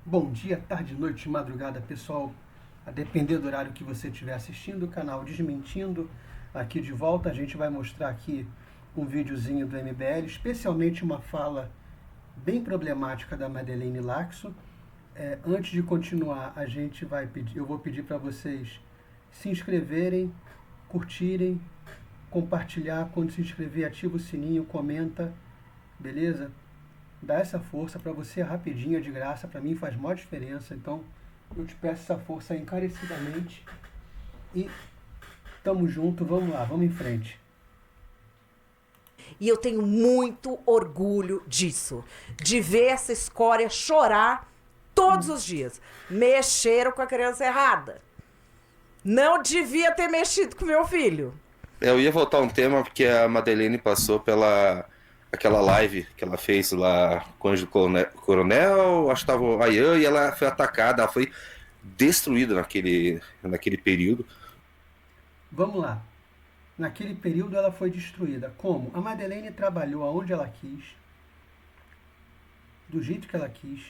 Bom dia, tarde, noite, madrugada, pessoal. A depender do horário que você estiver assistindo, o canal Desmentindo. Aqui de volta, a gente vai mostrar aqui um videozinho do MBL, especialmente uma fala bem problemática da Madeleine Laxo. Antes de continuar, eu vou pedir para vocês se inscreverem, curtirem, compartilhar. Quando se inscrever, ativa o sininho, comenta, beleza? Dá essa força para você rapidinho, é de graça, para mim faz maior diferença. Então, eu te peço essa força encarecidamente e tamo junto, vamos lá, vamos em frente. E eu tenho muito orgulho disso, de ver essa escória chorar todos os dias. Mexeram com a criança errada. Não devia ter mexido com meu filho. Eu ia voltar um tema porque a Madeleine passou pela aquela live que ela fez lá com o Anjo Coronel, acho que estava a Ian, e ela foi atacada, ela foi destruída naquele período. Vamos lá. Naquele período ela foi destruída. Como? A Madeleine trabalhou aonde ela quis, do jeito que ela quis.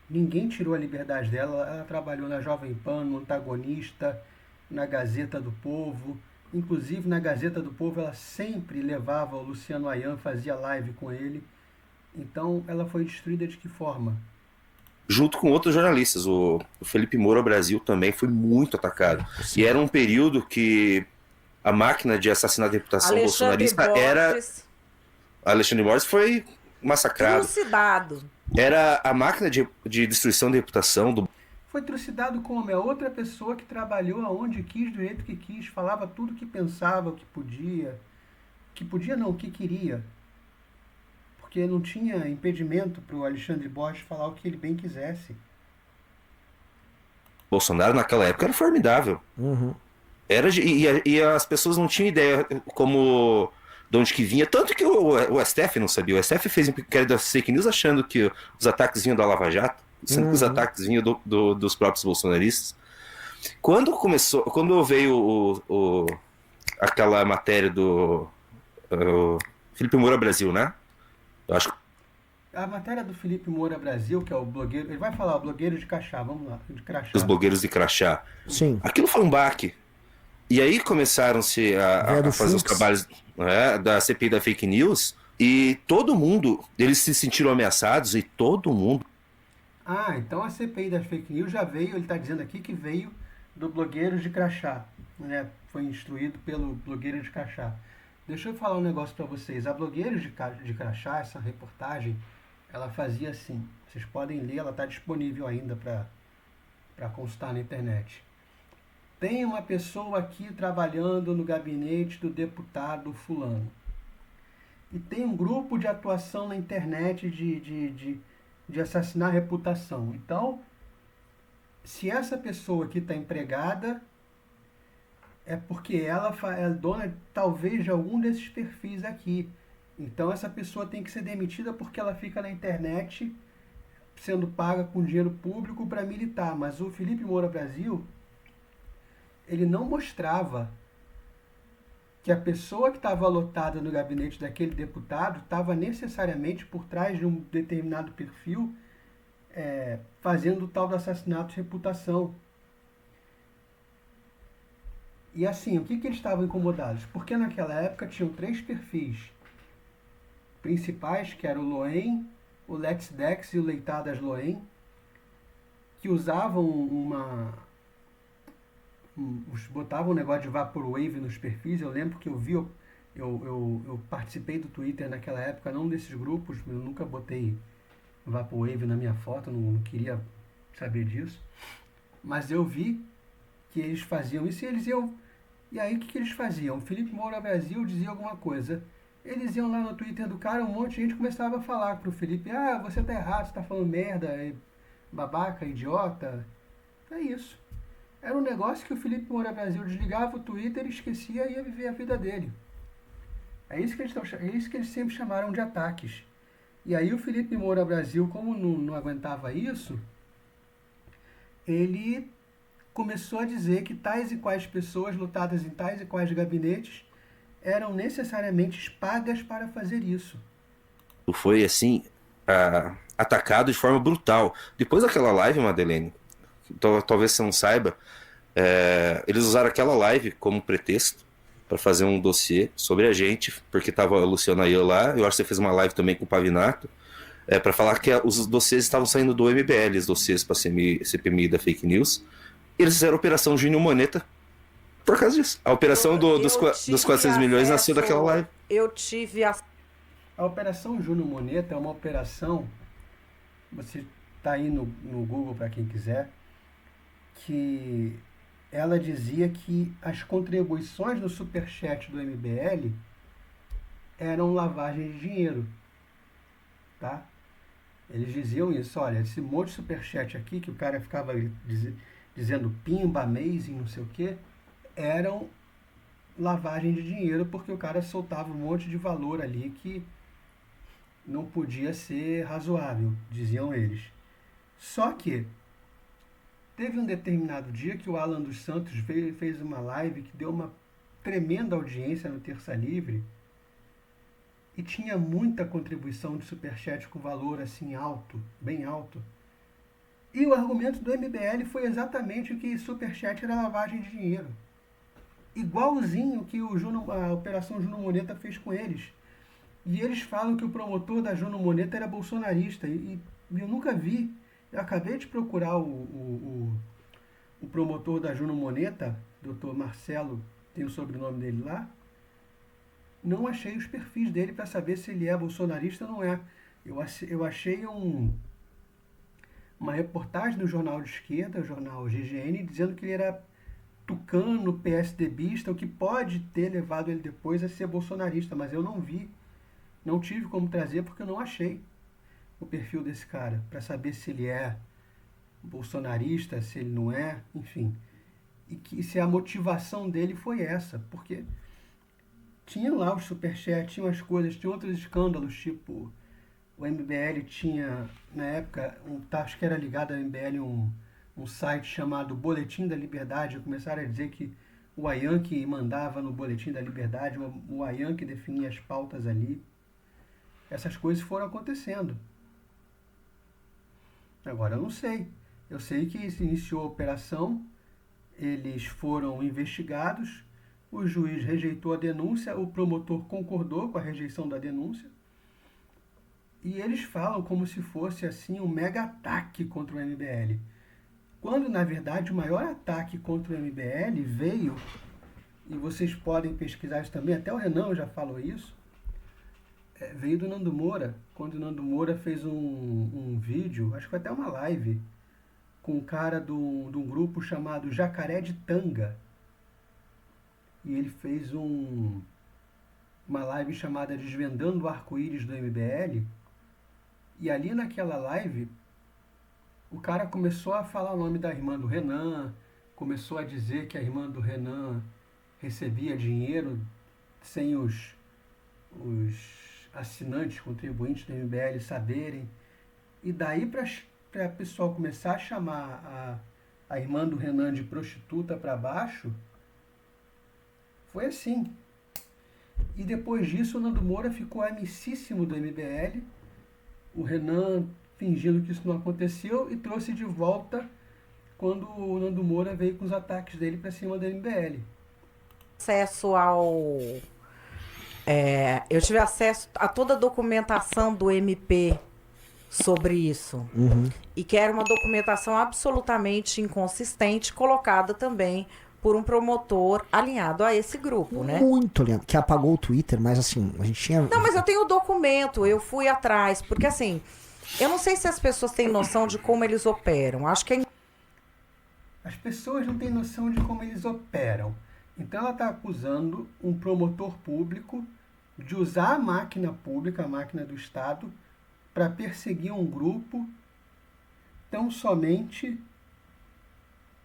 Ninguém tirou a liberdade dela. Ela trabalhou na Jovem Pan, no Antagonista, na Gazeta do Povo. Inclusive, na Gazeta do Povo, ela sempre levava o Luciano Ayan, fazia live com ele. Então, ela foi destruída de que forma? Junto com outros jornalistas. O Felipe Moura Brasil também foi muito atacado. Sim. E era um período que a máquina de assassinar a reputação bolsonarista era... Alexandre Borges foi massacrado. Trucidado. Era a máquina de destruição da reputação do... Foi trucidado como? É outra pessoa que trabalhou aonde quis, do jeito que quis, falava tudo o que pensava, o que podia. Que podia não, o que queria. Porque não tinha impedimento para o Alexandre Borges falar o que ele bem quisesse. Bolsonaro naquela época era formidável. Uhum. E as pessoas não tinham ideia como de onde que vinha, tanto que o STF não sabia. O STF fez um inquérito das fake news achando que os ataques vinham da Lava Jato, sendo que os ataques vinham dos próprios bolsonaristas. Quando veio aquela matéria do Felipe Moura Brasil, né? Eu acho. A matéria do Felipe Moura Brasil, que é o blogueiro, ele vai falar, o blogueiro de crachá, vamos lá, de crachá. Os blogueiros de crachá. Sim. Aquilo foi um baque. E aí começaram-se a fazer os trabalhos da CPI da fake news, e todo mundo, eles se sentiram ameaçados, e todo mundo... Ah, então a CPI das fake news já veio, ele está dizendo aqui que veio do blogueiro de crachá, né? Foi instruído pelo blogueiro de crachá. Deixa eu falar um negócio para vocês. A blogueira de crachá, essa reportagem, ela fazia assim, vocês podem ler, ela está disponível ainda para consultar na internet. Tem uma pessoa aqui trabalhando no gabinete do deputado fulano. E tem um grupo de atuação na internet de assassinar a reputação. Então, se essa pessoa aqui está empregada, é porque ela é dona talvez de algum desses perfis aqui. Então, essa pessoa tem que ser demitida porque ela fica na internet sendo paga com dinheiro público para militar. Mas o Felipe Moura Brasil... ele não mostrava que a pessoa que estava lotada no gabinete daquele deputado estava necessariamente por trás de um determinado perfil fazendo o tal do assassinato de reputação. E assim, o que eles estavam incomodados? Porque naquela época tinham 3 perfis principais, que era o Loen, o Let's Dex e o Leitadas Loen, que usavam botavam um negócio de Vaporwave nos perfis. Eu lembro que eu participei do Twitter naquela época, não desses grupos, eu nunca botei Vaporwave na minha foto, não queria saber disso, mas eu vi que eles faziam isso e aí o que eles faziam? O Felipe Moura Brasil dizia alguma coisa, eles iam lá no Twitter do cara, um monte de gente começava a falar pro Felipe, você tá errado, você tá falando merda, babaca, idiota, é isso. Era um negócio que o Felipe Moura Brasil desligava o Twitter e esquecia e ia viver a vida dele. É isso que eles sempre chamaram de ataques. E aí o Felipe Moura Brasil, como não aguentava isso, ele começou a dizer que tais e quais pessoas lotadas em tais e quais gabinetes eram necessariamente pagas para fazer isso. Foi assim, atacado de forma brutal. Depois daquela live, Madeleine, talvez você não saiba, eles usaram aquela live como pretexto para fazer um dossiê sobre a gente, porque tava a Luciana e eu lá. Eu acho que você fez uma live também com o Pavinato, para falar que os dossiês estavam saindo do MBL, os dossiês para CPMI da fake news. Eles fizeram a Operação Júnior Moneta por causa disso. A operação dos 400 milhões nasceu daquela live. Eu tive a Operação Júnior Moneta é uma operação, você tá aí no Google para quem quiser, que ela dizia que as contribuições do Superchat do MBL eram lavagem de dinheiro, tá? Eles diziam isso, olha, esse monte de Superchat aqui, que o cara ficava dizendo pimba, amazing, não sei o quê, eram lavagem de dinheiro, porque o cara soltava um monte de valor ali que não podia ser razoável, diziam eles. Só que teve um determinado dia que o Alan dos Santos fez uma live que deu uma tremenda audiência no Terça Livre e tinha muita contribuição de Superchat com valor assim alto, bem alto. E o argumento do MBL foi exatamente que Superchat era lavagem de dinheiro. Igualzinho que a Operação Júnior Moneta fez com eles. E eles falam que o promotor da Júnior Moneta era bolsonarista. E eu nunca vi. Eu acabei de procurar o promotor da Júnior Moneta, Dr. Marcelo, tem o sobrenome dele lá. Não achei os perfis dele para saber se ele é bolsonarista ou não é. Eu achei uma reportagem do jornal de esquerda, o jornal GGN, dizendo que ele era tucano, PSDBista, o que pode ter levado ele depois a ser bolsonarista, mas eu não vi, não tive como trazer porque eu não achei o perfil desse cara, para saber se ele é bolsonarista, se ele não é, enfim. E se a motivação dele foi essa, porque tinha lá os superchats, tinha as coisas, tinha outros escândalos, tipo, o MBL tinha, na época, acho que era ligado ao MBL um site chamado Boletim da Liberdade. Começaram a dizer que o Ayan que mandava no Boletim da Liberdade, o Ayan que definia as pautas ali. Essas coisas foram acontecendo. Agora, eu não sei. Eu sei que se iniciou a operação, eles foram investigados, o juiz rejeitou a denúncia, o promotor concordou com a rejeição da denúncia, e eles falam como se fosse assim um mega ataque contra o MBL. Quando, na verdade, o maior ataque contra o MBL veio, e vocês podem pesquisar isso também, até o Renan já falou isso, veio do Nando Moura, quando o Nando Moura fez um vídeo, acho que foi até uma live, com um cara de um grupo chamado Jacaré de Tanga. E ele fez uma live chamada Desvendando o Arco-Íris do MBL, e ali naquela live o cara começou a falar o nome da irmã do Renan, começou a dizer que a irmã do Renan recebia dinheiro sem os assinantes, contribuintes do MBL saberem. E daí para o pessoal começar a chamar a irmã do Renan de prostituta para baixo, foi assim. E depois disso o Nando Moura ficou amicíssimo do MBL, o Renan fingindo que isso não aconteceu e trouxe de volta quando o Nando Moura veio com os ataques dele para cima do MBL. Acesso eu tive acesso a toda a documentação do MP sobre isso. Uhum. E que era uma documentação absolutamente inconsistente, colocada também por um promotor alinhado a esse grupo, né? Muito alinhado. Que apagou o Twitter, mas assim, a gente tinha... Não, mas eu tenho o documento, eu fui atrás, porque assim, eu não sei se as pessoas têm noção de como eles operam. Acho que As pessoas não têm noção de como eles operam. Então ela está acusando um promotor público de usar a máquina pública, a máquina do Estado, para perseguir um grupo tão somente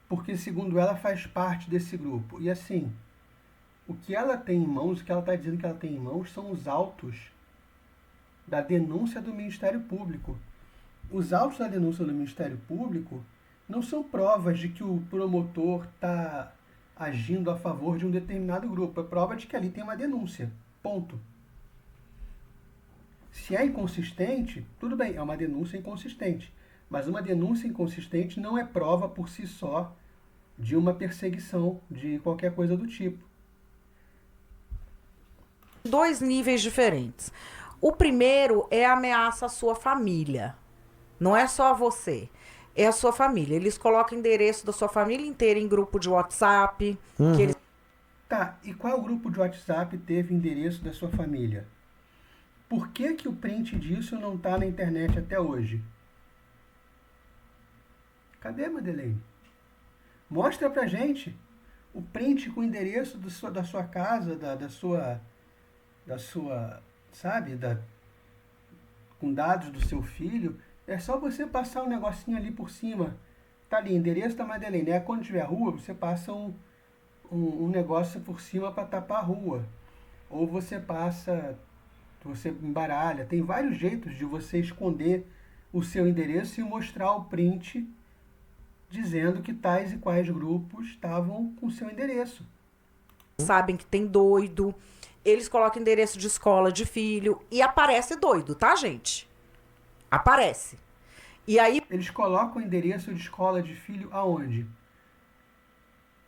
porque, segundo ela, faz parte desse grupo. E assim, o que ela tem em mãos, o que ela está dizendo que ela tem em mãos, são os autos da denúncia do Ministério Público. Os autos da denúncia do Ministério Público não são provas de que o promotor está agindo a favor de um determinado grupo. É prova de que ali tem uma denúncia. Ponto. Se é inconsistente, tudo bem, é uma denúncia inconsistente. Mas uma denúncia inconsistente não é prova por si só de uma perseguição, de qualquer coisa do tipo. 2 níveis diferentes. O primeiro é a ameaça à sua família. Não é só a você, é a sua família. Eles colocam o endereço da sua família inteira em grupo de WhatsApp. Que eles... Tá, e qual grupo de WhatsApp teve endereço da sua família? Por que que o print disso não está na internet até hoje? Cadê, Madeleine? Mostra pra gente o print com o endereço da sua casa, da sua, sabe, com dados do seu filho. É só você passar um negocinho ali por cima. Tá ali, endereço da Madeleine. Né? Quando tiver rua, você passa um negócio por cima para tapar a rua. Ou você embaralha. Tem vários jeitos de você esconder o seu endereço e mostrar o print dizendo que tais e quais grupos estavam com o seu endereço. Sabem que tem doido. Eles colocam endereço de escola de filho e aparece doido, tá, gente? Aparece. E aí... Eles colocam o endereço de escola de filho aonde?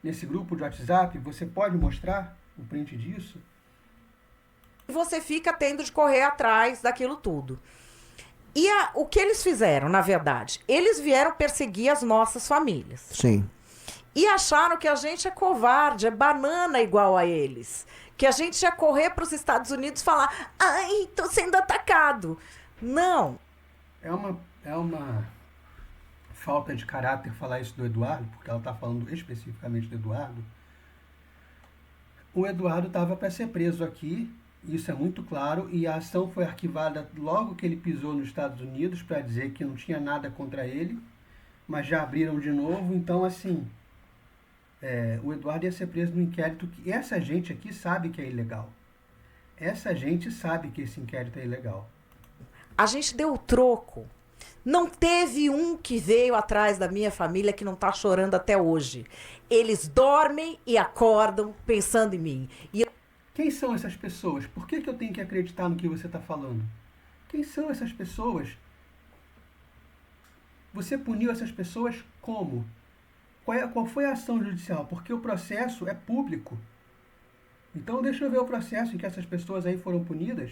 Nesse grupo de WhatsApp, você pode mostrar o print disso? Você fica tendo de correr atrás daquilo tudo. E o que eles fizeram, na verdade? Eles vieram perseguir as nossas famílias. Sim. E acharam que a gente é covarde, é banana igual a eles. Que a gente ia correr para os Estados Unidos e falar: ai, tô sendo atacado. Não. É uma falta de caráter falar isso do Eduardo, porque ela está falando especificamente do Eduardo. O Eduardo estava para ser preso aqui, isso é muito claro, e a ação foi arquivada logo que ele pisou nos Estados Unidos para dizer que não tinha nada contra ele, mas já abriram de novo. Então, assim, o Eduardo ia ser preso no inquérito que essa gente aqui sabe que é ilegal. Essa gente sabe que esse inquérito é ilegal. A gente deu o troco. Não teve um que veio atrás da minha família que não tá chorando até hoje. Eles dormem e acordam pensando em mim. Quem são essas pessoas? Por que eu tenho que acreditar no que você está falando? Quem são essas pessoas? Você puniu essas pessoas como? Qual foi a ação judicial? Porque o processo é público. Então deixa eu ver o processo em que essas pessoas aí foram punidas.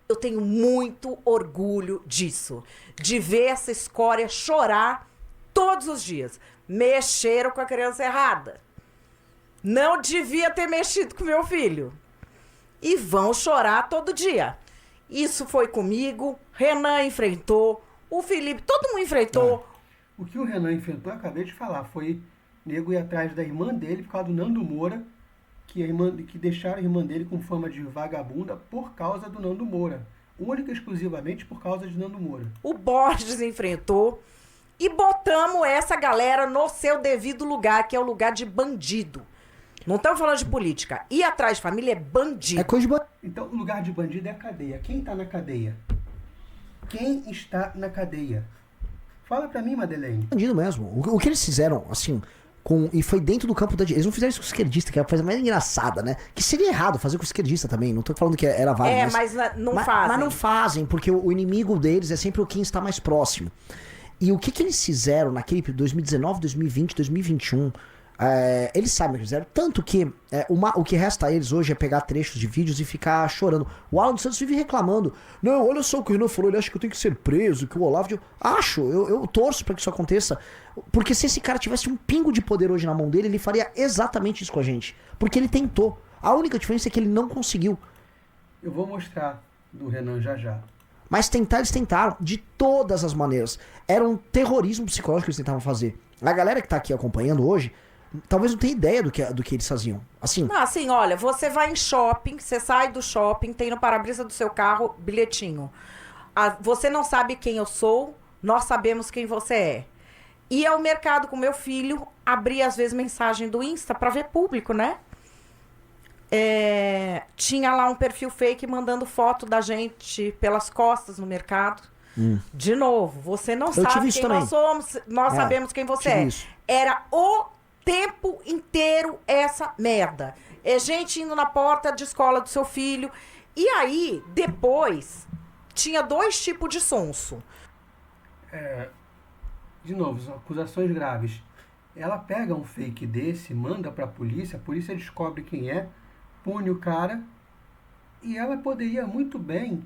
Eu tenho muito orgulho disso. De ver essa escória chorar todos os dias. Mexeram com a criança errada. Não devia ter mexido com meu filho. E vão chorar todo dia. Isso foi comigo. Renan enfrentou. O Felipe, todo mundo enfrentou. O que o Renan enfrentou, eu acabei de falar, foi nego ir atrás da irmã dele por causa do Nando Moura, que deixaram a irmã dele com fama de vagabunda por causa do Nando Moura. Única e exclusivamente por causa de Nando Moura. O Borges enfrentou. E botamos essa galera no seu devido lugar, que é o lugar de bandido. Não estamos falando de política. Ir atrás de família é bandido. É coisa de bandido. Então, o lugar de bandido é a cadeia. Quem está na cadeia? Quem está na cadeia? Fala pra mim, Madeleine. Bandido mesmo. O que eles fizeram, assim, e foi dentro do campo da direita. Eles não fizeram isso com o esquerdista, que é a coisa mais engraçada, né? Que seria errado fazer com o esquerdista também. Não tô falando que era válido. Mas não fazem. Mas não fazem, porque o inimigo deles é sempre quem está mais próximo. E o que eles fizeram naquele 2019, 2020, 2021... eles sabem o que fizeram. Tanto que o que resta a eles hoje é pegar trechos de vídeos e ficar chorando. O Alan dos Santos vive reclamando. Não, olha só o que o Renan falou. Ele acha que eu tenho que ser preso, que o Olavo... eu torço pra que isso aconteça. Porque se esse cara tivesse um pingo de poder hoje na mão dele, ele faria exatamente isso com a gente. Porque ele tentou. A única diferença é que ele não conseguiu. Eu vou mostrar do Renan já já. Mas tentar, eles tentaram de todas as maneiras. Era um terrorismo psicológico que eles tentavam fazer. A galera que tá aqui acompanhando hoje talvez não tenha ideia do que eles faziam. Assim, olha, você vai em shopping, você sai do shopping, tem no para-brisa do seu carro bilhetinho. Você não sabe quem eu sou, nós sabemos quem você é. E ao mercado com meu filho, abri às vezes mensagem do Insta pra ver público, né? Tinha lá um perfil fake mandando foto da gente pelas costas no mercado. De novo, você não sabe quem nós somos, nós sabemos quem você é. Isso. Era o tempo inteiro essa merda. É gente indo na porta de escola do seu filho. E aí, depois tinha 2 tipos de sonso. De novo, são acusações graves. Ela pega um fake desse, manda para a polícia descobre quem é, pune o cara, e ela poderia muito bem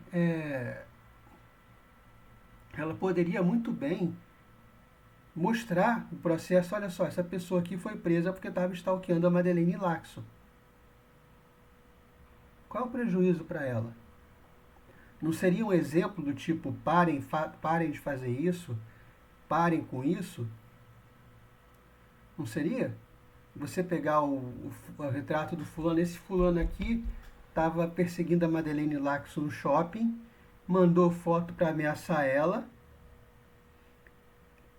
mostrar o processo. Olha só, essa pessoa aqui foi presa porque estava stalkeando a Madeleine Lacson. Qual é o prejuízo para ela? Não seria um exemplo do tipo, parem de fazer isso, parem com isso? Não seria? Você pegar o retrato do fulano, esse fulano aqui estava perseguindo a Madeleine Lacson no shopping, mandou foto para ameaçar ela,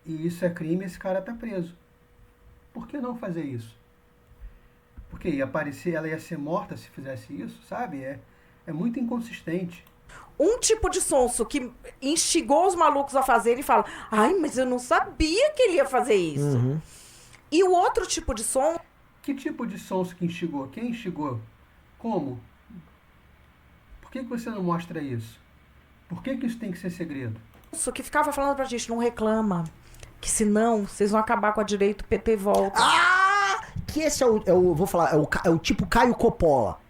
e isso é crime, esse cara está preso. Por que não fazer isso? Porque ela ia ser morta se fizesse isso, sabe? É muito inconsistente. Um tipo de sonso que instigou os malucos a fazer e fala, ai, mas eu não sabia que ele ia fazer isso. Uhum. E o outro tipo de sonso... Que tipo de sonso que instigou? Quem instigou? Como? Por que você não mostra isso? Por que isso tem que ser segredo? Isso que ficava falando pra gente, não reclama, que senão vocês vão acabar com a direita, o PT volta. Que esse vou falar, é o tipo Caio Coppola.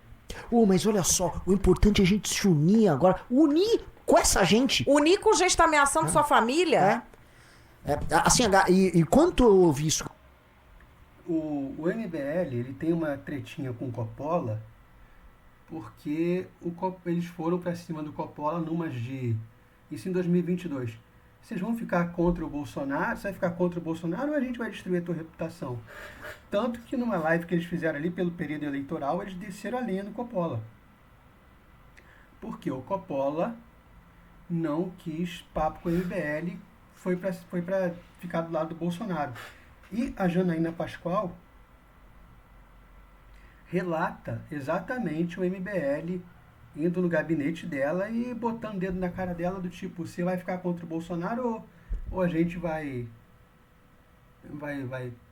Mas olha só, o importante é a gente se unir agora. Unir com essa gente. Unir com gente que tá ameaçando sua família. Assim, e quanto eu ouvi isso? O MBL, ele tem uma tretinha com o Coppola, porque eles foram pra cima do Coppola numas de... Isso em 2022. Vocês vão ficar contra o Bolsonaro? Você vai ficar contra o Bolsonaro ou a gente vai destruir a tua reputação? Tanto que numa live que eles fizeram ali pelo período eleitoral, eles desceram a linha no Coppola. Porque o Coppola não quis papo com o MBL, foi pra ficar do lado do Bolsonaro. E a Janaína Pascoal relata exatamente o MBL indo no gabinete dela e botando o dedo na cara dela do tipo, você vai ficar contra o Bolsonaro ou a gente vai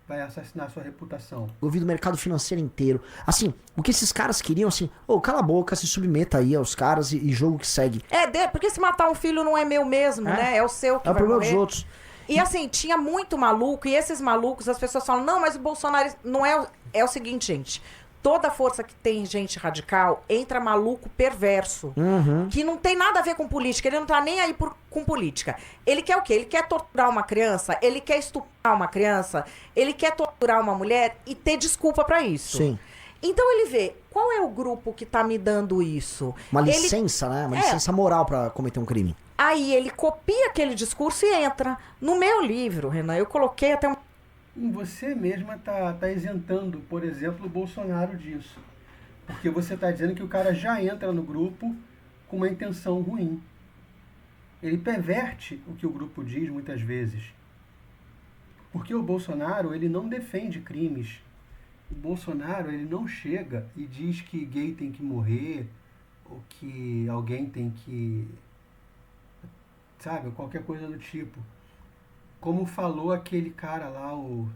assassinar a sua reputação? Eu vi do mercado financeiro inteiro. Assim, o que esses caras queriam, assim, cala a boca, se submeta aí aos caras e jogo que segue. Porque se matar um filho não é meu mesmo, né? É o seu que é o vai problema morrer. dos outros. E assim, tinha muito maluco, e esses malucos, as pessoas falam, não, mas o Bolsonaro não é... É o seguinte, gente, toda força que tem gente radical, entra maluco perverso, que não tem nada a ver com política, ele não tá nem aí com política. Ele quer o quê? Ele quer torturar uma criança, ele quer estuprar uma criança, ele quer torturar uma mulher e ter desculpa pra isso. Sim. Então ele vê, qual é o grupo que tá me dando isso? Uma licença, né? Uma licença moral pra cometer um crime. Aí ele copia aquele discurso e entra. No meu livro, Renan, eu coloquei até Você mesma tá isentando, por exemplo, o Bolsonaro disso. Porque você tá dizendo que o cara já entra no grupo com uma intenção ruim. Ele perverte o que o grupo diz muitas vezes. Porque o Bolsonaro, ele não defende crimes. O Bolsonaro, ele não chega e diz que gay tem que morrer, ou que alguém tem que... Sabe, qualquer coisa do tipo. Como falou aquele cara lá, o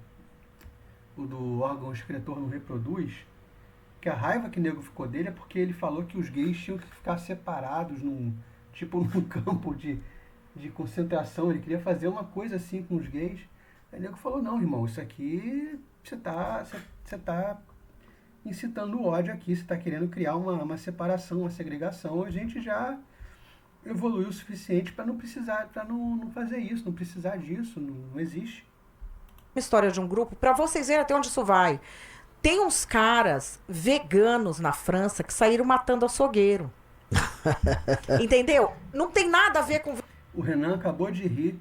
do órgão excretor não reproduz, que a raiva que o nego ficou dele é porque ele falou que os gays tinham que ficar separados num campo de concentração. Ele queria fazer uma coisa assim com os gays. Aí o nego falou, não, irmão, isso aqui você tá incitando o ódio aqui, você está querendo criar uma separação, uma segregação. A gente já evoluiu o suficiente para não precisar, para não fazer isso, não precisar disso, não existe. Uma história de um grupo, para vocês verem até onde isso vai. Tem uns caras veganos na França que saíram matando açougueiro. Entendeu? Não tem nada a ver com... O Renan acabou de rir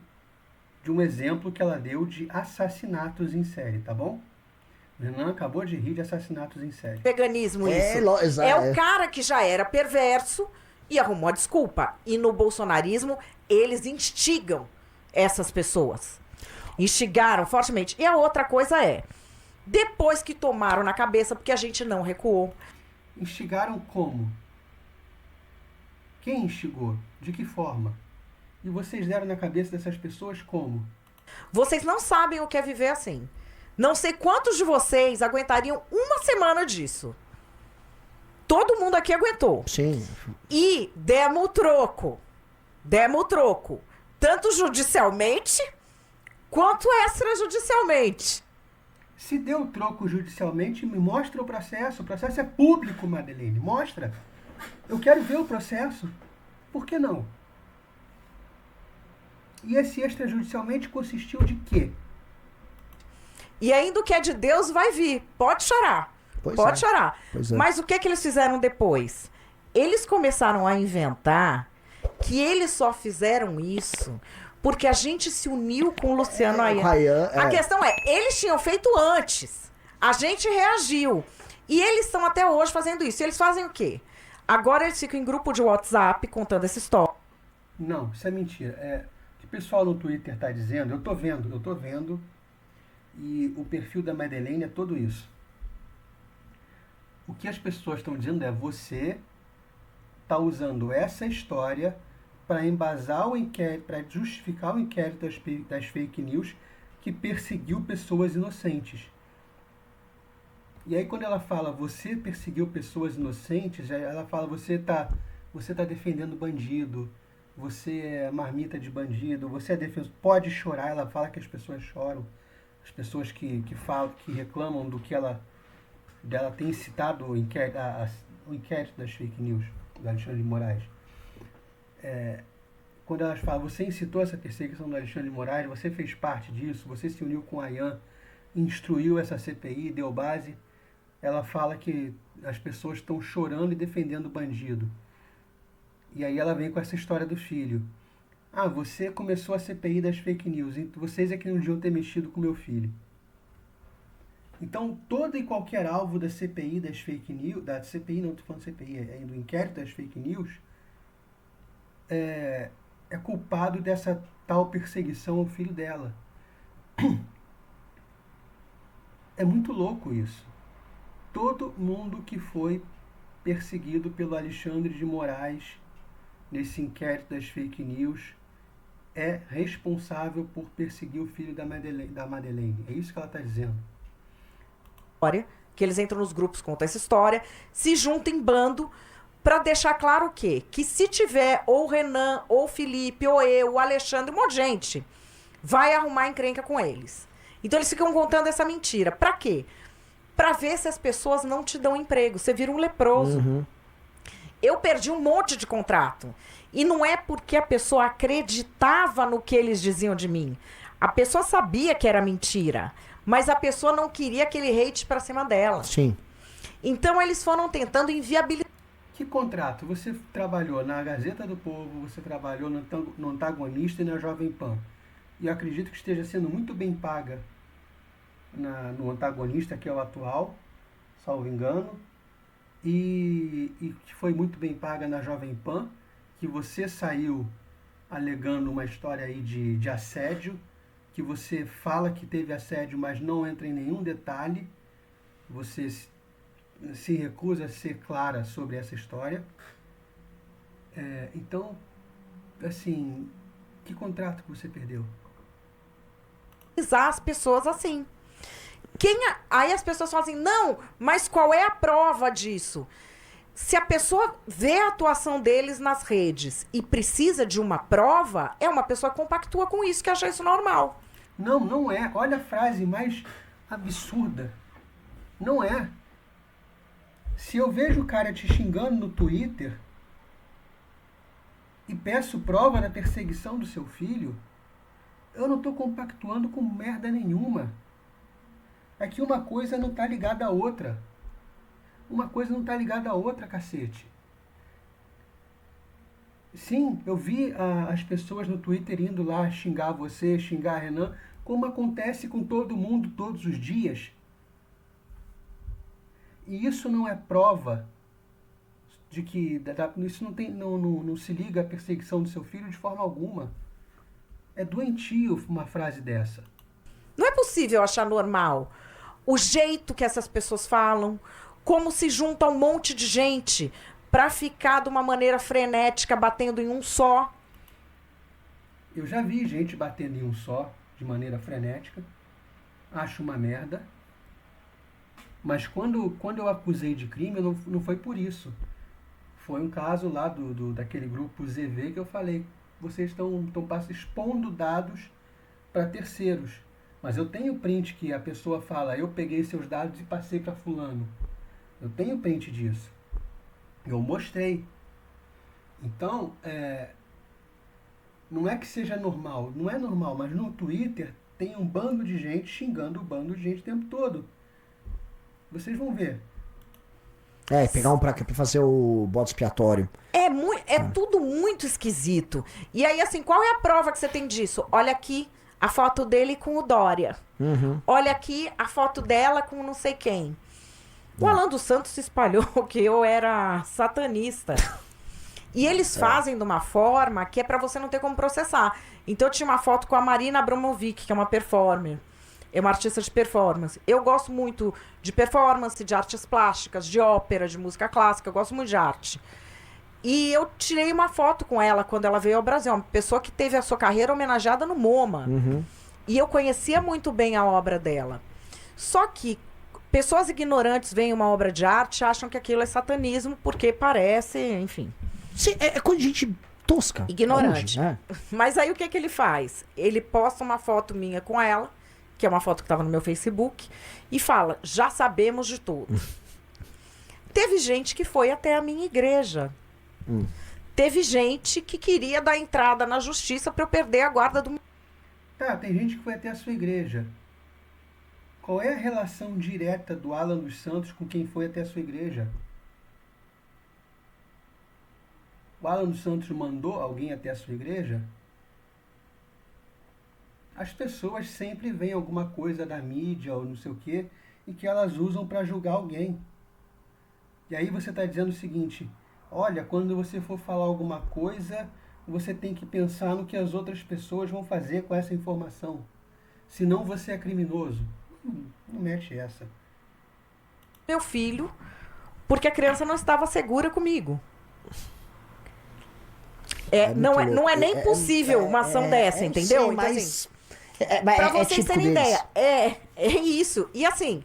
de um exemplo que ela deu de assassinatos em série, tá bom? O Renan acabou de rir de assassinatos em série. Veganismo, isso. É o cara que já era perverso e arrumou a desculpa. E no bolsonarismo, eles instigam essas pessoas. Instigaram fortemente. E a outra coisa é, depois que tomaram na cabeça, porque a gente não recuou. Instigaram como? Quem instigou? De que forma? E vocês deram na cabeça dessas pessoas como? Vocês não sabem o que é viver assim. Não sei quantos de vocês aguentariam uma semana disso. Todo mundo aqui aguentou. Sim. E demos o troco. Demos o troco. Tanto judicialmente, quanto extrajudicialmente. Se deu troco judicialmente, me mostra o processo. O processo é público, Madeleine. Mostra. Eu quero ver o processo. Por que não? E esse extrajudicialmente consistiu de quê? E ainda o que é de Deus vai vir. Pode chorar. Pode chorar. Mas o que eles fizeram depois? Eles começaram a inventar que eles só fizeram isso porque a gente se uniu com o Luciano Ayan. A questão é, eles tinham feito antes. A gente reagiu. E eles estão até hoje fazendo isso. E eles fazem o quê? Agora eles ficam em grupo de WhatsApp contando essa história. Não, isso é mentira. O que o pessoal no Twitter está dizendo, eu tô vendo. E o perfil da Madeleine é tudo isso. O que as pessoas estão dizendo é você está usando essa história para embasar o inquérito, para justificar o inquérito das fake news que perseguiu pessoas inocentes. E aí quando ela fala você perseguiu pessoas inocentes, ela fala você tá defendendo bandido, você é marmita de bandido, você é defensor, pode chorar, ela fala que as pessoas choram, as pessoas que reclamam do que dela tem citado o inquérito das fake news do Alexandre de Moraes. Quando elas falam, você incitou essa perseguição do Alexandre de Moraes, você fez parte disso, você se uniu com a Ayan, instruiu essa CPI, deu base, ela fala que as pessoas estão chorando e defendendo o bandido. E aí ela vem com essa história do filho. Você começou a CPI das fake news, vocês é que não deviam ter mexido com meu filho. Então, todo e qualquer alvo da CPI das fake news, da CPI, não estou falando CPI, do inquérito das fake news, é culpado dessa tal perseguição ao filho dela. É muito louco isso. Todo mundo que foi perseguido pelo Alexandre de Moraes nesse inquérito das fake news é responsável por perseguir o filho da Madeleine. É isso que ela está dizendo. Que eles entram nos grupos, contam essa história, se juntam em bando para deixar claro o quê? Que se tiver ou o Renan, ou o Felipe, ou eu, o Alexandre, um monte de gente, vai arrumar encrenca com eles. Então eles ficam contando essa mentira. Pra quê? Pra ver se as pessoas não te dão emprego. Você vira um leproso. Uhum. Eu perdi um monte de contrato. E não é porque a pessoa acreditava no que eles diziam de mim. A pessoa sabia que era mentira. Mas a pessoa não queria aquele hate pra cima dela. Sim. Então eles foram tentando inviabilizar. Que contrato? Você trabalhou na Gazeta do Povo, você trabalhou no Antagonista e na Jovem Pan. E eu acredito que esteja sendo muito bem paga no Antagonista, que é o atual, salvo engano, e que foi muito bem paga na Jovem Pan, que você saiu alegando uma história aí de assédio, que você fala que teve assédio, mas não entra em nenhum detalhe, você se recusa a ser clara sobre essa história. Então, assim, que contrato que você perdeu? As pessoas assim. Aí as pessoas falam assim, não, mas qual é a prova disso? Se a pessoa vê a atuação deles nas redes e precisa de uma prova, é uma pessoa que compactua com isso, que acha isso normal. Não é. Olha a frase mais absurda. Não é. Se eu vejo o cara te xingando no Twitter e peço prova da perseguição do seu filho, eu não estou compactuando com merda nenhuma. É que uma coisa não está ligada à outra. Uma coisa não está ligada à outra, cacete. Sim, eu vi as pessoas no Twitter indo lá xingar você, xingar a Renan, como acontece com todo mundo todos os dias. E isso não é prova de que isso não se liga à perseguição do seu filho de forma alguma. É doentio uma frase dessa. Não é possível achar normal o jeito que essas pessoas falam, como se junta um monte de gente para ficar de uma maneira frenética, batendo em um só. Eu já vi gente batendo em um só, de maneira frenética. Acho uma merda. Mas quando eu acusei de crime, não foi por isso. Foi um caso lá daquele grupo ZV que eu falei. vocês estão expondo dados para terceiros. Mas eu tenho print que a pessoa fala, eu peguei seus dados e passei para fulano. Eu tenho print disso. Eu mostrei. Então, não é que seja normal, não é normal, mas no Twitter tem um bando de gente xingando o bando de gente o tempo todo. Vocês vão ver. Pegar um pra fazer o bode expiatório. É tudo muito esquisito. E aí, assim, qual é a prova que você tem disso? Olha aqui a foto dele com o Dória. Uhum. Olha aqui a foto dela com não sei quem. O Alan dos Santos se espalhou que eu era satanista. E eles fazem de uma forma que é pra você não ter como processar. Então eu tinha uma foto com a Marina Abramovic, que é uma performer. É uma artista de performance. Eu gosto muito de performance, de artes plásticas, de ópera, de música clássica. Eu gosto muito de arte. E eu tirei uma foto com ela quando ela veio ao Brasil. Uma pessoa que teve a sua carreira homenageada no MoMA. Uhum. E eu conhecia muito bem a obra dela. Só que pessoas ignorantes veem uma obra de arte e acham que aquilo é satanismo porque parece, enfim. Sim, é coisa de gente tosca. Ignorante. Hoje, Mas aí o que ele faz? Ele posta uma foto minha com ela, que é uma foto que estava no meu Facebook, e fala, já sabemos de tudo. Teve gente que foi até a minha igreja. Teve gente que queria dar entrada na justiça para eu perder a guarda do... Tá, tem gente que foi até a sua igreja. Qual é a relação direta do Alan dos Santos com quem foi até a sua igreja? O Alan dos Santos mandou alguém até a sua igreja? As pessoas sempre veem alguma coisa da mídia ou não sei o quê e que elas usam para julgar alguém. E aí você está dizendo o seguinte, olha, quando você for falar alguma coisa, você tem que pensar no que as outras pessoas vão fazer com essa informação. Senão você é criminoso. Não mete essa. Meu filho, porque a criança não estava segura comigo. Não é nem possível uma ação dessa, entendeu? Sim, então, mas... assim, pra vocês terem ideia, é isso. E assim,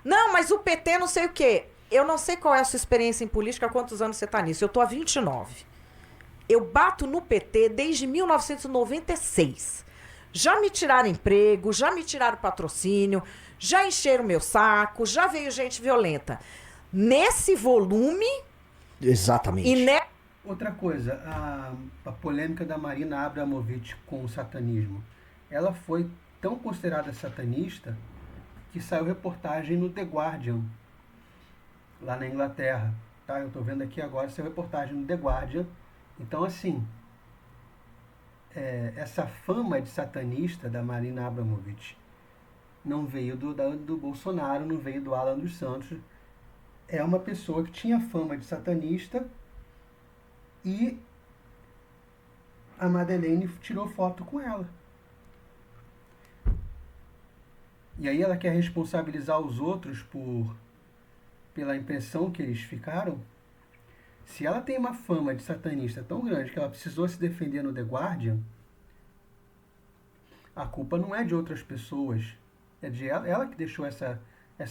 não, mas o PT não sei o quê. Eu não sei qual é a sua experiência em política, há quantos anos você tá nisso. Eu tô há 29. Eu bato no PT desde 1996. Já me tiraram emprego, já me tiraram patrocínio, já encheram meu saco, já veio gente violenta. Nesse volume... Exatamente. E outra coisa, a polêmica da Marina Abramovic com o satanismo. Ela foi tão considerada satanista que saiu reportagem no The Guardian, lá na Inglaterra. Tá? Eu estou vendo aqui agora, saiu reportagem no The Guardian. Então, assim, essa fama de satanista da Marina Abramovic não veio do Bolsonaro, não veio do Alan dos Santos. É uma pessoa que tinha fama de satanista e a Madeleine tirou foto com ela. E aí ela quer responsabilizar os outros pela impressão que eles ficaram. Se ela tem uma fama de satanista tão grande que ela precisou se defender no The Guardian, a culpa não é de outras pessoas. É de ela que deixou essa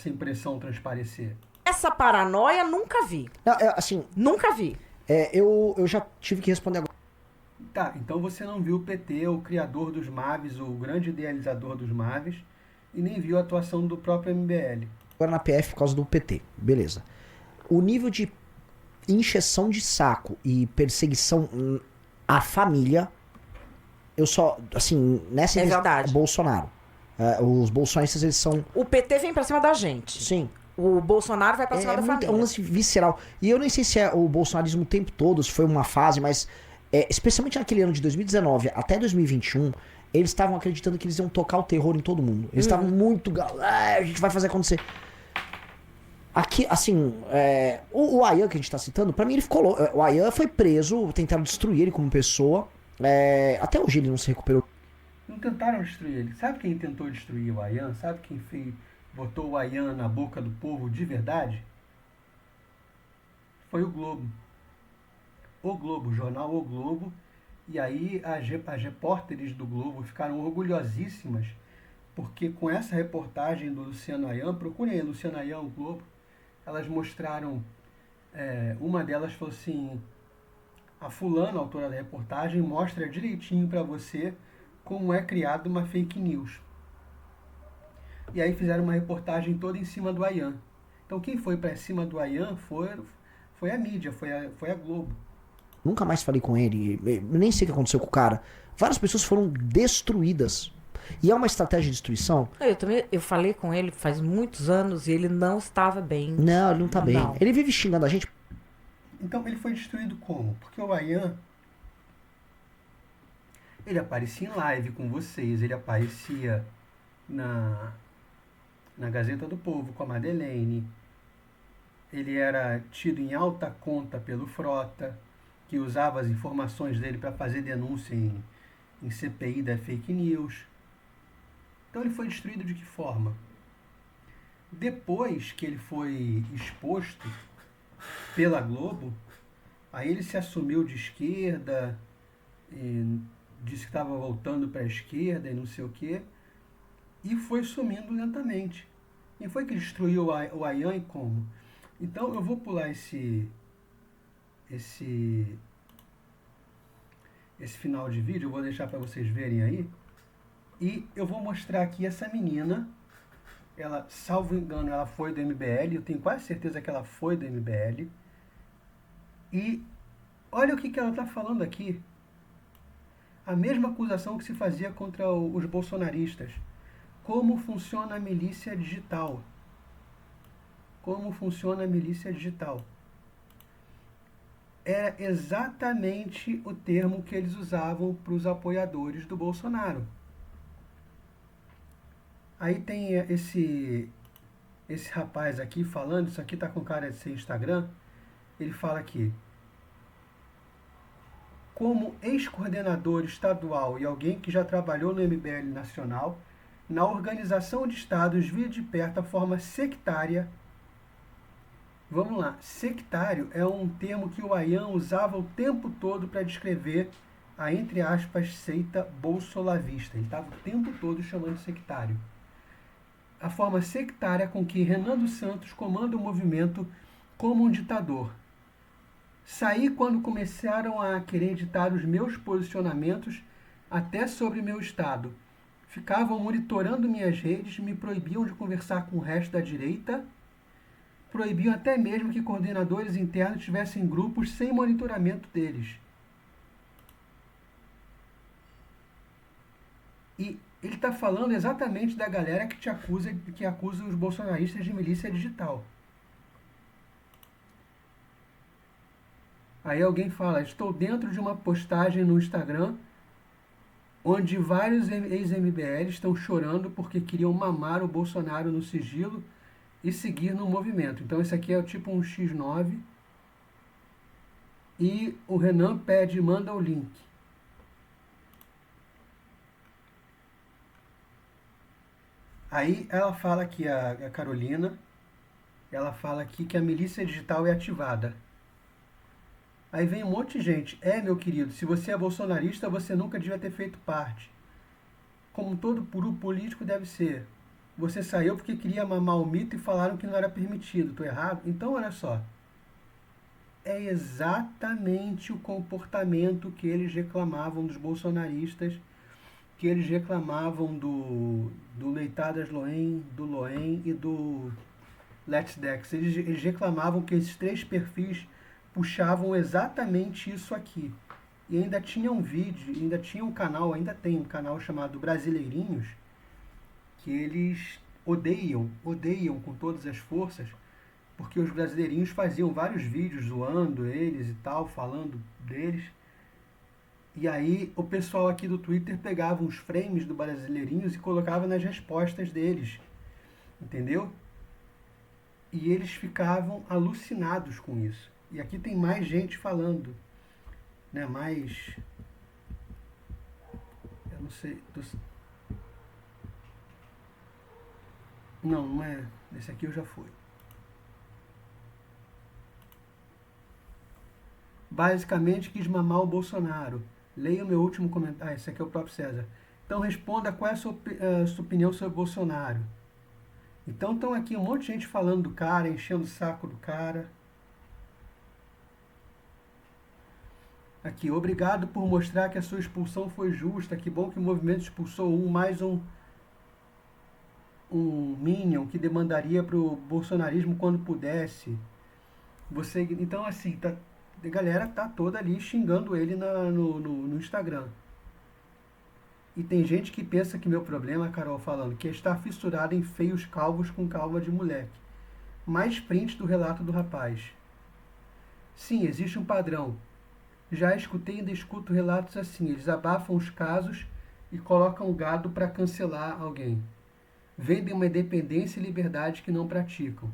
impressão transparecer. essa paranoia nunca vi. Não, assim, Nunca vi. eu já tive que responder agora. Tá, então você não viu o PT, o criador dos MAVs, o grande idealizador dos MAVs, e nem viu a atuação do próprio MBL. Agora na PF por causa do PT. Beleza. O nível de encheção de saco e perseguição à família, eu só, assim, nessa verdade. Bolsonaro. Os bolsonaristas, eles são... O PT vem pra cima da gente. Sim. O Bolsonaro vai pra cima da família. É um lance visceral. E eu nem sei se é o bolsonarismo o tempo todo, se foi uma fase, mas especialmente naquele ano de 2019 até 2021, eles estavam acreditando que eles iam tocar o terror em todo mundo. Eles estavam muito... a gente vai fazer acontecer. Aqui, assim, o Ayan que a gente tá citando, pra mim ele ficou louco. O Ayan foi preso, tentaram destruir ele como pessoa. Até hoje ele não se recuperou. Não tentaram destruir ele. Sabe quem tentou destruir o Ayan? Sabe quem botou o Ayan na boca do povo de verdade? Foi o Globo. O Globo, o jornal O Globo. E aí as repórteres do Globo ficaram orgulhosíssimas, porque com essa reportagem do Luciano Ayan, procurem aí, Luciano Ayan, O Globo, elas mostraram, uma delas falou assim, A fulana, autora da reportagem, mostra direitinho para você como é criada uma fake news. E aí fizeram uma reportagem toda em cima do Ayan. Então quem foi para cima do Ayan foi a mídia, foi a Globo. Nunca mais falei com ele, nem sei o que aconteceu com o cara. Várias pessoas foram destruídas. E é uma estratégia de destruição? Eu falei com ele faz muitos anos e ele não estava bem. Não, ele não tá bem. Não. Ele vive xingando a gente. Então ele foi destruído como? Porque o Ayan, ele aparecia em live com vocês, ele aparecia na Gazeta do Povo com a Madeleine, ele era tido em alta conta pelo Frota, que usava as informações dele para fazer denúncia em CPI da fake news. Então ele foi destruído de que forma? Depois que ele foi exposto pela Globo, aí ele se assumiu de esquerda, disse que estava voltando para a esquerda e não sei o quê, e foi sumindo lentamente. E foi que destruiu o Ayan e como? Então eu vou pular esse final de vídeo, eu vou deixar para vocês verem aí, e eu vou mostrar aqui essa menina. Ela, salvo engano, ela foi do MBL, eu tenho quase certeza que ela foi do MBL. E olha o que ela está falando aqui. A mesma acusação que se fazia contra os bolsonaristas. Como funciona a milícia digital? Como funciona a milícia digital? Era exatamente o termo que eles usavam para os apoiadores do Bolsonaro. Aí tem esse rapaz aqui falando, isso aqui tá com cara de ser Instagram, ele fala aqui: como ex-coordenador estadual e alguém que já trabalhou no MBL Nacional, na organização de estados via de perto a forma sectária. Vamos lá, sectário é um termo que o Ayan usava o tempo todo para descrever a, entre aspas, seita bolsolavista. Ele estava o tempo todo chamando de sectário. A forma sectária com que Renan dos Santos comanda o movimento como um ditador. Saí quando começaram a querer ditar os meus posicionamentos até sobre meu estado. Ficavam monitorando minhas redes, me proibiam de conversar com o resto da direita, proibiam até mesmo que coordenadores internos tivessem grupos sem monitoramento deles. E ele está falando exatamente da galera que acusa os bolsonaristas de milícia digital. Aí alguém fala: estou dentro de uma postagem no Instagram onde vários ex-MBL estão chorando porque queriam mamar o Bolsonaro no sigilo e seguir no movimento. Então esse aqui é tipo um X9. E o Renan manda o link. Aí ela fala aqui, a Carolina, ela fala aqui que a milícia digital é ativada. Aí vem um monte de gente. Meu querido, se você é bolsonarista, você nunca devia ter feito parte. Como todo puro político deve ser. Você saiu porque queria mamar o mito e falaram que não era permitido. Tô errado? Então, olha só. É exatamente o comportamento que eles reclamavam dos bolsonaristas, que eles reclamavam do Leitadas Loen, do Loen e do Let's Dex. Eles reclamavam que esses três perfis puxavam exatamente isso aqui. E ainda tinha um vídeo, ainda tinha um canal, ainda tem um canal chamado Brasileirinhos, que eles odeiam com todas as forças, porque os brasileirinhos faziam vários vídeos zoando eles e tal, falando deles. E aí o pessoal aqui do Twitter pegava uns frames do Brasileirinhos e colocava nas respostas deles, entendeu? E eles ficavam alucinados com isso. E aqui tem mais gente falando, né? Mais... eu não sei... Não é... esse aqui eu já fui. Basicamente quis mamar o Bolsonaro. Leia o meu último comentário. Esse aqui é o próprio César. Então responda qual é a sua opinião sobre o Bolsonaro. Então estão aqui um monte de gente falando do cara, enchendo o saco do cara. Aqui, obrigado por mostrar que a sua expulsão foi justa. Que bom que o movimento expulsou mais um minion que demandaria para o bolsonarismo quando pudesse. Então, assim, a galera tá toda ali xingando ele no Instagram. E tem gente que pensa que meu problema, Carol falando, que é estar fissurado em feios calvos com calva de moleque. Mais print do relato do rapaz. Sim, existe um padrão. Já escutei e ainda escuto relatos assim. Eles abafam os casos e colocam o gado para cancelar alguém. Vendem uma independência e liberdade que não praticam.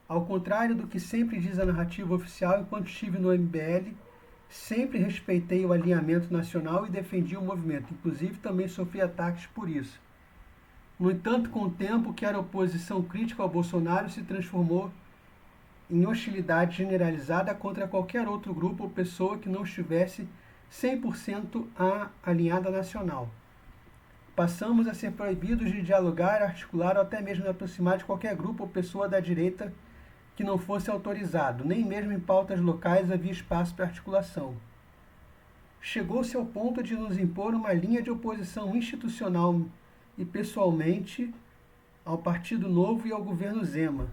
Ao contrário do que sempre diz a narrativa oficial, enquanto estive no MBL, sempre respeitei o alinhamento nacional e defendi o movimento. Inclusive, também sofri ataques por isso. No entanto, com o tempo que era oposição crítica ao Bolsonaro se transformou em hostilidade generalizada contra qualquer outro grupo ou pessoa que não estivesse 100% alinhada nacional. Passamos a ser proibidos de dialogar, articular ou até mesmo de aproximar de qualquer grupo ou pessoa da direita que não fosse autorizado. Nem mesmo em pautas locais havia espaço para articulação. Chegou-se ao ponto de nos impor uma linha de oposição institucional e pessoalmente ao Partido Novo e ao governo Zema,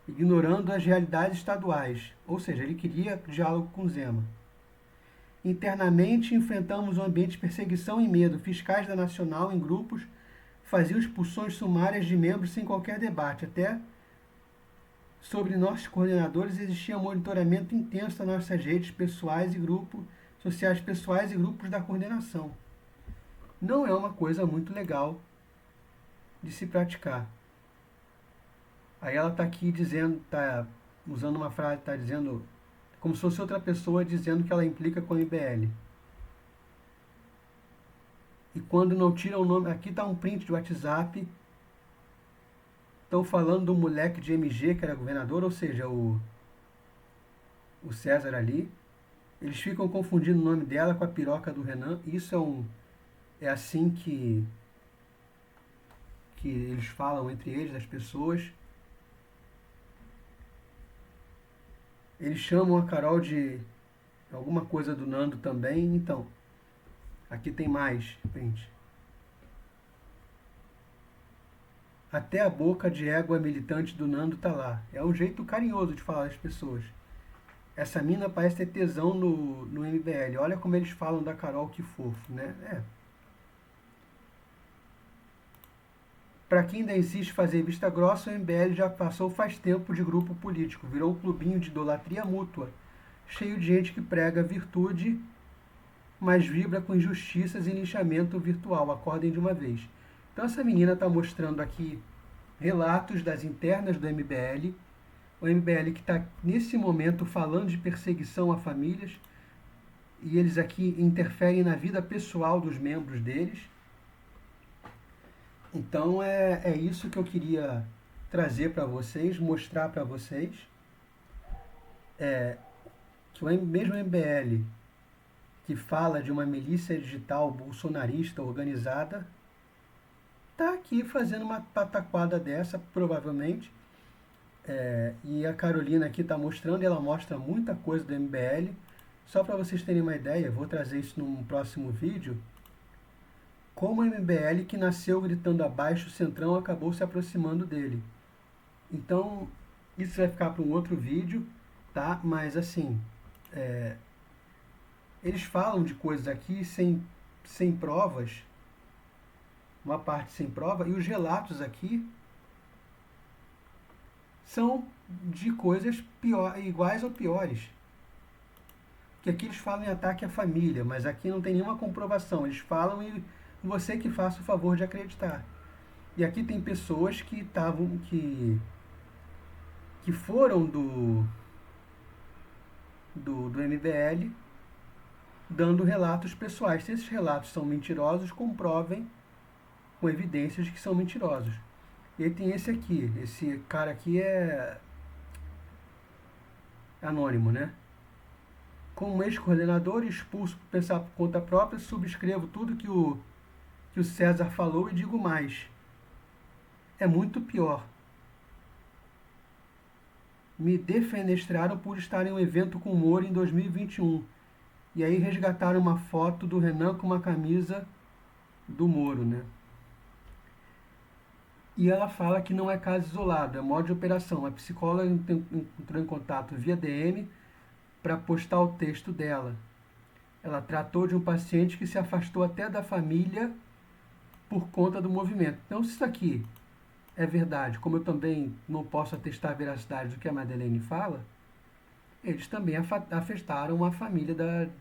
ignorando as realidades estaduais, ou seja, ele queria diálogo com Zema. Internamente, enfrentamos um ambiente de perseguição e medo. Fiscais da Nacional, em grupos, faziam expulsões sumárias de membros sem qualquer debate. Até sobre nossos coordenadores existia um monitoramento intenso das nossas redes pessoais e grupos sociais pessoais e grupos da coordenação. Não é uma coisa muito legal de se praticar. Aí ela está aqui dizendo, está usando uma frase, está dizendo, como se fosse outra pessoa dizendo que ela implica com o MBL. E quando não tira o nome, aqui está um print de WhatsApp, estão falando do moleque de MG, que era governador, ou seja, o César ali. Eles ficam confundindo o nome dela com a piroca do Renan. Isso é assim que eles falam entre eles, as pessoas. Eles chamam a Carol de alguma coisa do Nando também. Então, aqui tem mais print. Até a boca de égua militante do Nando tá lá. É um jeito carinhoso de falar das pessoas. Essa mina parece ter tesão no MBL. Olha como eles falam da Carol, que fofo, né? Para quem ainda insiste em fazer vista grossa, o MBL já passou faz tempo de grupo político. Virou um clubinho de idolatria mútua, cheio de gente que prega virtude, mas vibra com injustiças e linchamento virtual. Acordem de uma vez. Então essa menina está mostrando aqui relatos das internas do MBL. O MBL que está, nesse momento, falando de perseguição a famílias. E eles aqui interferem na vida pessoal dos membros deles. Então é isso que eu queria trazer para vocês, mostrar para vocês. Que o mesmo MBL que fala de uma milícia digital bolsonarista organizada está aqui fazendo uma pataquada dessa, provavelmente. E a Carolina aqui está mostrando, ela mostra muita coisa do MBL. Só para vocês terem uma ideia, vou trazer isso num próximo vídeo. Como o MBL, que nasceu gritando abaixo, o Centrão acabou se aproximando dele. Então, isso vai ficar para um outro vídeo, tá? Mas assim, eles falam de coisas aqui sem provas, uma parte sem prova, e os relatos aqui são de coisas iguais ou piores. Porque aqui eles falam em ataque à família, mas aqui não tem nenhuma comprovação. Eles falam e você que faça o favor de acreditar. E aqui tem pessoas que foram do MBL dando relatos pessoais. Se esses relatos são mentirosos, comprovem com evidências de que são mentirosos. E aí tem esse aqui. Esse cara aqui é anônimo, né? Como ex-coordenador expulso por pensar por conta própria, subscrevo tudo que o César falou e digo mais. É muito pior. me defenestraram por estar em um evento com o Moro em 2021. E aí resgataram uma foto do Renan com uma camisa do Moro, né? E ela fala que não é caso isolado, é modo de operação. A psicóloga entrou em contato via DM para postar o texto dela. Ela tratou de um paciente que se afastou até da família por conta do movimento. Então, se isso aqui é verdade, como eu também não posso atestar a veracidade do que a Madeleine fala, eles também afastaram a família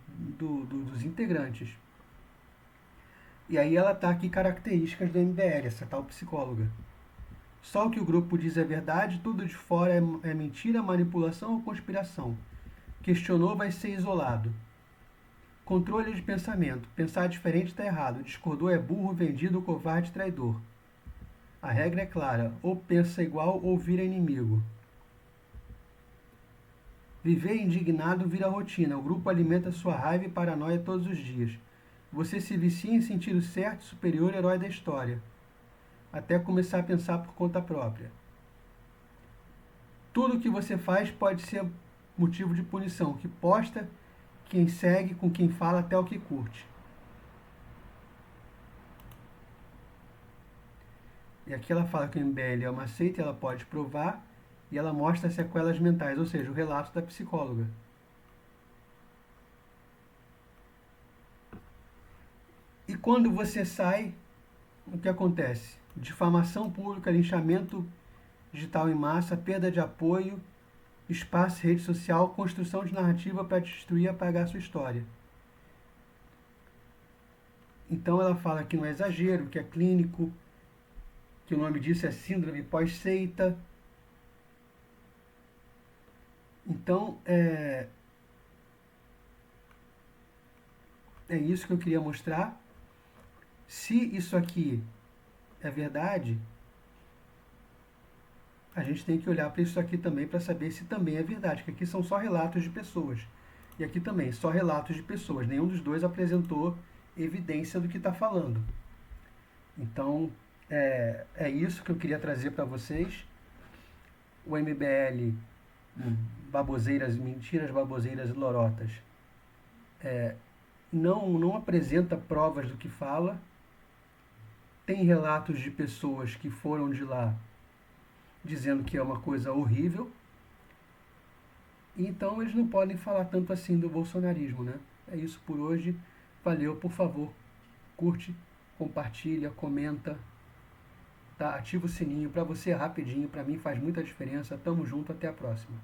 dos integrantes. E aí ela está aqui características do MBL, essa tal psicóloga. Só o que o grupo diz é verdade, tudo de fora é mentira, manipulação ou conspiração. Questionou, vai ser isolado. Controle de pensamento. Pensar diferente está errado. Discordou é burro, vendido, covarde, traidor. A regra é clara. Ou pensa igual ou vira inimigo. Viver indignado vira rotina. O grupo alimenta sua raiva e paranoia todos os dias. Você se vicia em sentir o certo, superior herói da história. Até começar a pensar por conta própria. Tudo o que você faz pode ser motivo de punição. Que posta, quem segue, com quem fala, até o que curte. E aqui ela fala que o MBL é uma seita, ela pode provar, e ela mostra sequelas mentais, ou seja, o relato da psicóloga. E quando você sai, o que acontece? Difamação pública, linchamento digital em massa, perda de apoio, espaço, rede social, construção de narrativa para destruir e apagar sua história. Então ela fala que não é exagero, que é clínico, que o nome disso é síndrome pós-seita. Então, é isso que eu queria mostrar. Se isso aqui é verdade, a gente tem que olhar para isso aqui também para saber se também é verdade, que aqui são só relatos de pessoas. E aqui também, só relatos de pessoas. Nenhum dos dois apresentou evidência do que está falando. Então, é isso que eu queria trazer para vocês. O MBL, baboseiras, mentiras, baboseiras e lorotas, não apresenta provas do que fala. Tem relatos de pessoas que foram de lá dizendo que é uma coisa horrível. Então eles não podem falar tanto assim do bolsonarismo, né? É isso por hoje. Valeu, por favor, curte, compartilha, comenta, tá? Ativa o sininho para você rapidinho, para mim faz muita diferença. Tamo junto, até a próxima.